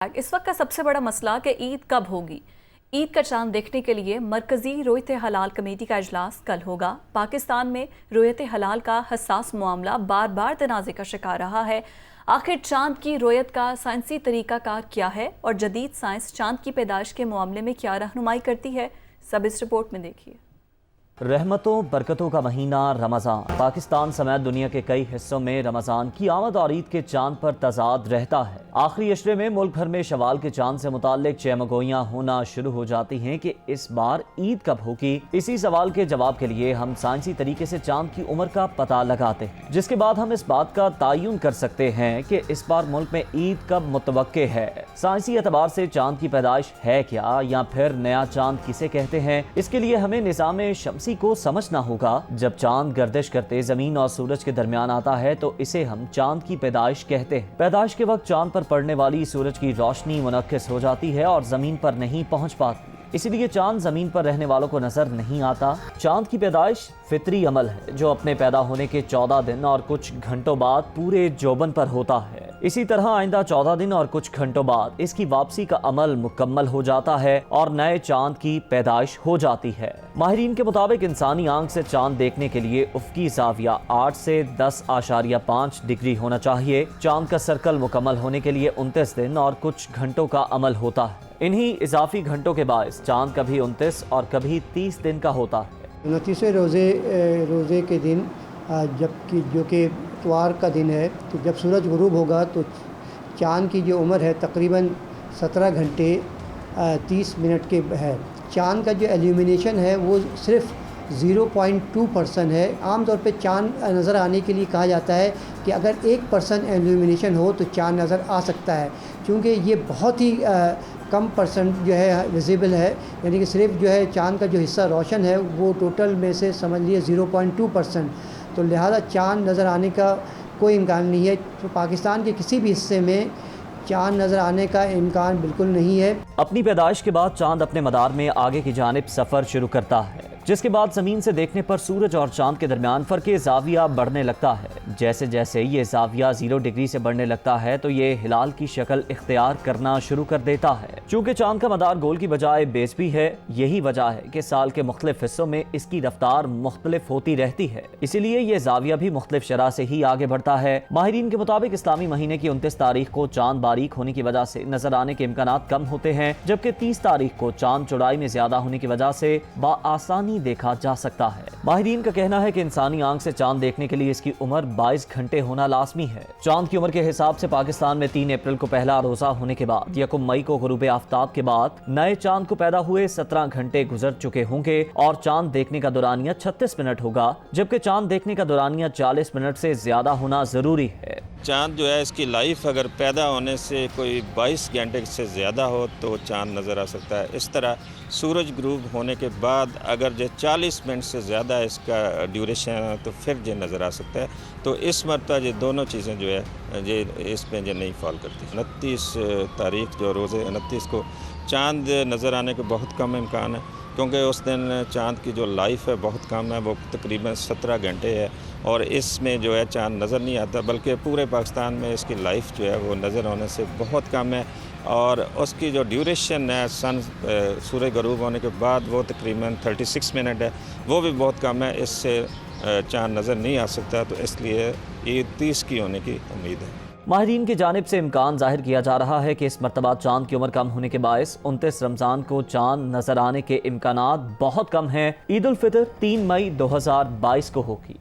इस वक्त का सबसे बड़ा मसला कि ईद कब होगी। ईद का चांद देखने के लिए मरकजी रोयत हलाल कमेटी का इजलास कल होगा। पाकिस्तान में रोयत हलाल का हसास मामला बार बार तनाज़े का शिकार रहा है। आखिर चांद की रोयत का साइंसी तरीक़ाकार क्या है और जदीद साइंस चांद की पैदाइश के मामले में क्या रहनुमाई करती है, सब इस रिपोर्ट में देखिए। रहमतों बरकतों का महीना रमज़ान। पाकिस्तान समेत दुनिया के कई हिस्सों में रमज़ान की आमद और ईद के चांद पर तजाद रहता है। आखिरी अशरे में मुल्क भर में शवाल के चांद से मुताल्लिक चहमगोइयाँ होना शुरू हो जाती हैं कि इस बार ईद कब होगी। इसी सवाल के जवाब के लिए हम साइंसी तरीके से चांद की उम्र का पता लगाते हैं, जिसके बाद हम इस बात का तायुन कर सकते हैं कि इस बार मुल्क में ईद कब मुतवक्के है। साइंसी एतबार से चांद की पैदाइश है क्या, या फिर नया चांद किसे कहते हैं, इसके लिए हमें निज़ाम शम्सी को समझना होगा। जब चांद गर्दिश करते जमीन और सूरज के दरमियान आता है तो इसे हम चांद की पैदाइश कहते हैं। पैदाइश के वक्त चांद पर पड़ने वाली सूरज की रोशनी मुनक्किस हो जाती है और जमीन पर नहीं पहुंच पाती, इसीलिए चांद जमीन पर रहने वालों को नजर नहीं आता। चांद की पैदाइश फितरी अमल है जो अपने पैदा होने के 14 दिन और कुछ घंटों बाद पूरे जोबन पर होता है। इसी तरह आइंदा 14 दिन और कुछ घंटों बाद इसकी वापसी का अमल मुकम्मल हो जाता है और नए चांद की पैदाइश हो जाती है। माहिरीन के मुताबिक इंसानी आंख से चांद देखने के लिए उफ़क़ी ज़ाविया 8 से 10.5 डिग्री होना चाहिए। चांद का सर्कल मुकम्मल होने के लिए 29 दिन और कुछ घंटों का अमल होता है। इन्हीं इजाफी घंटों के बायस चांद कभी 29 और कभी 30 दिन का होता है। 29वें रोज़े के दिन जबकि जो कि इतवार का दिन है, तो जब सूरज गुरूब होगा तो चांद की जो उम्र है तकरीबन 17 घंटे 30 मिनट के है। चांद का जो एल्यूमिनेशन है वो सिर्फ 0.2% है। आम तौर पे चांद नज़र आने के लिए कहा जाता है कि अगर 1% एल्यूमिनेशन हो तो चांद नज़र आ सकता है, क्योंकि ये बहुत ही कम परसेंट जो है विजिबल है, यानी कि सिर्फ जो है चांद का जो हिस्सा रोशन है वो टोटल में से समझ लिए 0.2%। तो लिहाजा चांद नज़र आने का कोई इम्कान नहीं है। तो पाकिस्तान के किसी भी हिस्से में चांद नज़र आने का इम्कान बिल्कुल नहीं है। अपनी पैदाइश के बाद चांद अपने मदार में आगे की जानिब सफ़र शुरू करता है, जिसके बाद ज़मीन से देखने पर सूरज और चांद के दरमियान फ़र्क़ ज़ाविया बढ़ने लगता है। जैसे जैसे ये ज़ाविया 0 डिग्री से बढ़ने लगता है तो ये हिलाल की शक्ल इख्तियार करना शुरू कर देता है। चूँकि चांद का मदार गोल की बजाय बेस भी है, यही वजह है कि साल के मुख्तलिफ हिस्सों में इसकी रफ्तार मुख्तलिफ होती रहती है, इसीलिए ये ज़ाविया भी मुख्तलिफ शरह से ही आगे बढ़ता है। माहिरीन के मुताबिक इस्लामी महीने की 29 तारीख को चांद बारीक होने की वजह से नजर आने के इम्कानात कम होते हैं, जबकि 30 तारीख को चांद चौड़ाई में ज्यादा होने की वजह से बाआसानी देखा जा सकता है। माहिरीन का कहना है कि इंसानी आंख से चांद देखने के लिए इसकी उम्र 22 घंटे होना लाजमी है। चांद की उम्र के हिसाब से पाकिस्तान में 3 अप्रैल को पहला रोजा होने के बाद 1 मई को गुरूब आफ्ताब के बाद नए चांद को पैदा हुए 17 घंटे गुजर चुके होंगे और चांद देखने का दौरानिया 36 मिनट होगा, जबकि चांद देखने का दौरानिया 40 मिनट से ज्यादा होना जरूरी है। चांद जो है इसकी लाइफ अगर पैदा होने से कोई 22 घंटे से ज़्यादा हो तो चांद नज़र आ सकता है। इस तरह सूरज ग्रूब होने के बाद अगर जो 40 मिनट से ज़्यादा इसका ड्यूरेशन है तो फिर जो नज़र आ सकता है। तो इस मरतबा ये दोनों चीज़ें जो है ये इसमें जो नहीं फॉल करती। 29 तारीख जो रोज़े 29 को चांद नज़र आने के बहुत कम इम्कान है, क्योंकि उस दिन चांद की जो लाइफ है बहुत कम है, वो तकरीबन 17 घंटे है और इसमें जो है चांद नज़र नहीं आता, बल्कि पूरे पाकिस्तान में इसकी लाइफ जो है वो नज़र आने से बहुत कम है। और उसकी जो ड्यूरेशन है सूरज गरूब होने के बाद वो तकरीबन 36 मिनट है, वो भी बहुत कम है। इससे चांद नज़र नहीं आ सकता, तो इसलिए ईद 30 की होने की उम्मीद है। माहिरीन की जानिब से इम्कान जाहिर किया जा रहा है कि इस मरतबा चांद की उम्र कम होने के बायस 29 रमज़ान को चांद नजर आने के इम्कानात बहुत कम हैं। ईद उल फितर 3 मई 2022 को होगी।